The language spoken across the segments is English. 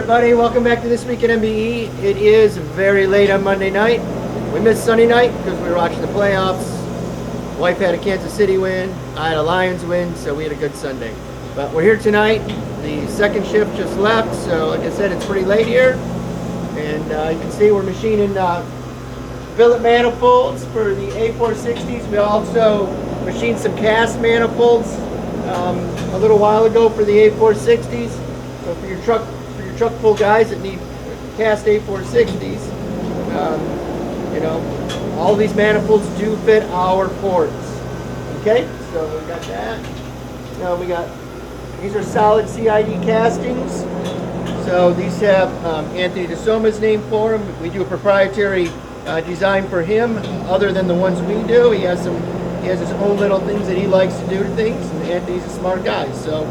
everybody, welcome back to This Week in MBE. It is very late on Monday night. We missed Sunday night because we were watching the playoffs. Wife had a Kansas City win, I had a Lions win, so we had a good Sunday. But we're here tonight. The second shift just left, so like I said, it's pretty late here. And you can see we're machining billet manifolds for the A460s. We also machined some cast manifolds a little while ago for the A460s. So for your truck full guys that need cast A460s, you know, all these manifolds do fit our ports. Okay, so we got that. Now these are solid CID castings. So these have Anthony DeSoma's name for them. We do a proprietary design for him, other than the ones we do. He has his own little things that he likes to do to things, and Anthony's a smart guy. So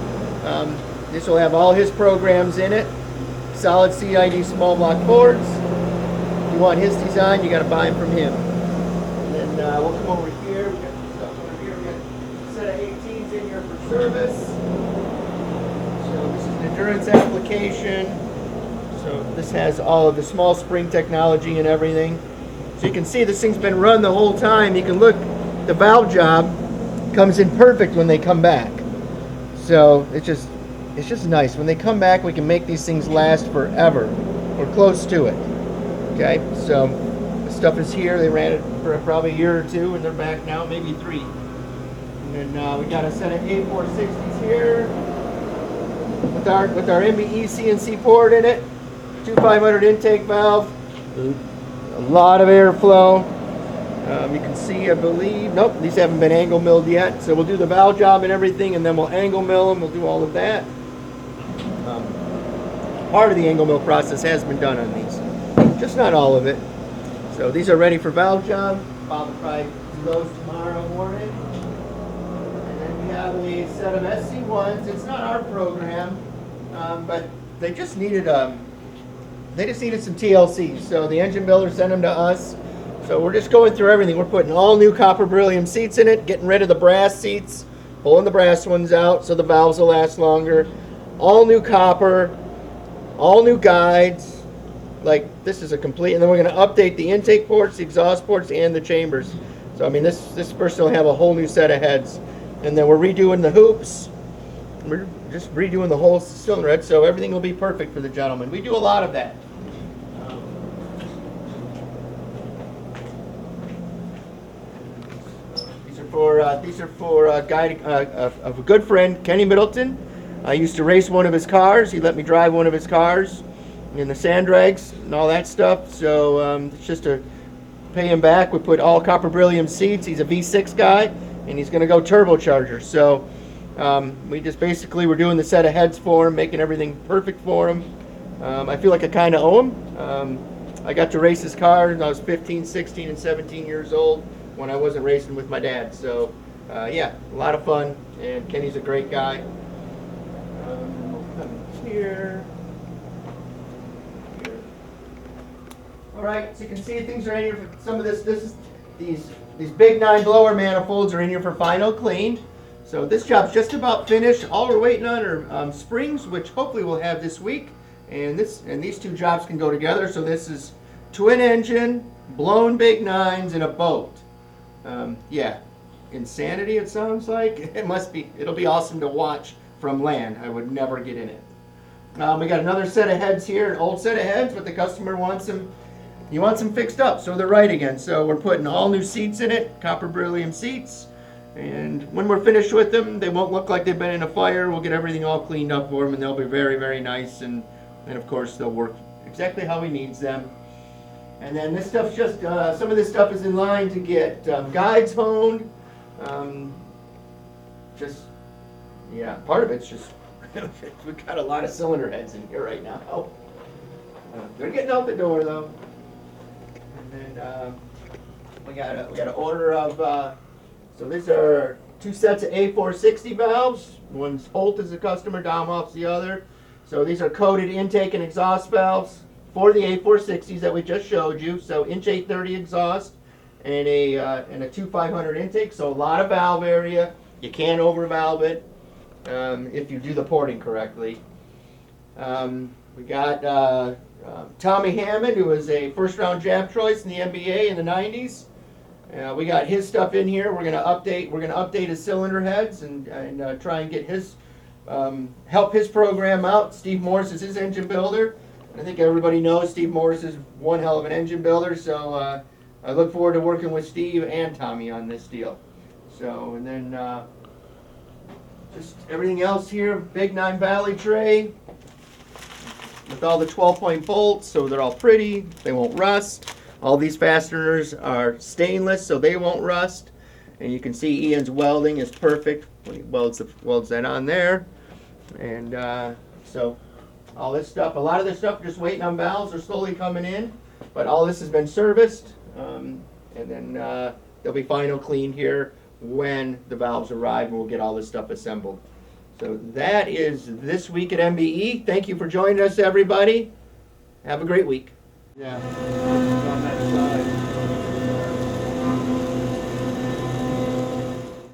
this will have all his programs in it. Solid CID small block boards. If you want his design, you got to buy them from him. And then we'll come over here. We got some stuff over here. We got a set of 18s in here for service. So this is an endurance application. So this has all of the small spring technology and everything. So you can see this thing's been run the whole time. You can look, the valve job comes in perfect when they come back. So it's just nice. When they come back, we can make these things last forever, or close to it. Okay, so the stuff is here. They ran it for probably a year or two, and they're back now, maybe 3. And then we got a set of A460s here with our MBE CNC port in it. 2500 intake valve, a lot of airflow. You can see, I believe, nope, these haven't been angle milled yet. So we'll do the valve job and everything, and then we'll angle mill them. We'll do all of that. Part of the angle mill process has been done on these, just not all of it. So these are ready for valve job. Bob will probably do those tomorrow morning. And then we have a set of SC1s. It's not our program, but they just needed some TLCs. So the engine builder sent them to us. So we're just going through everything. We're putting all new copper beryllium seats in it, getting rid of the brass seats, pulling the brass ones out so the valves will last longer. All new copper, all new guides. Like, this is a complete, and then we're going to update the intake ports, the exhaust ports, and the chambers. So I mean, this person will have a whole new set of heads. And then we're redoing the hoops. We're just redoing the whole cylinder head, so everything will be perfect for the gentleman. We do a lot of that. These are for a guy of a good friend, Kenny Middleton. I used to race one of his cars. He let me drive one of his cars in the sand drags and all that stuff. So it's just to pay him back. We put all copper beryllium seats. He's a V6 guy, and he's going to go turbocharger. So we just basically we're doing the set of heads for him, making everything perfect for him. I feel like I kind of owe him. I got to race his car when I was 15, 16, and 17 years old, when I wasn't racing with my dad. So yeah, a lot of fun, and Kenny's a great guy. We'll come here. All right, so you can see things are in here for some of this. These big 9 blower manifolds are in here for final clean. So this job's just about finished. All we're waiting on are springs, which hopefully we'll have this week. And these two jobs can go together. So this is twin engine, blown big 9s, and a boat. Yeah, insanity it sounds like. It must be. It'll be awesome to watch from land. I would never get in it. We got another set of heads here, an old set of heads, but the customer wants them. He wants them fixed up, so they're right again. So we're putting all new seats in it, copper beryllium seats. And when we're finished with them, they won't look like they've been in a fire. We'll get everything all cleaned up for them, and they'll be very, very nice. And of course, they'll work exactly how he needs them. And then this stuff's just, some of this stuff is in line to get guides honed. Yeah, part of it's just, we've got a lot of cylinder heads in here right now. They're getting out the door though. And then we got an order of, so these are 2 sets of A460 valves. One's Holt is the customer, Domhoff's the other. So these are coated intake and exhaust valves for the A460s that we just showed you. So inch 830 exhaust and a 2500 intake. So a lot of valve area. You can't over valve it if you do the porting correctly. We got Tommy Hammond, who was a first-round draft choice in the MBE in the '90s. We got his stuff in here. We're gonna update his cylinder heads and try and get his help his program out. Steve Morris is his engine builder. I think everybody knows Steve Morris is one hell of an engine builder. So I look forward to working with Steve and Tommy on this deal. So and then just everything else here. Big 9 Valley tray with all the 12-point bolts, so they're all pretty. They won't rust. All these fasteners are stainless, so they won't rust. And you can see Ian's welding is perfect when he welds that on there. And so all this stuff, a lot of this stuff just waiting on valves are slowly coming in, but all this has been serviced. And then they'll be final cleaned here when the valves arrive, and we'll get all this stuff assembled. So that is this week at MBE. Thank you for joining us, everybody. Have a great week. Yeah.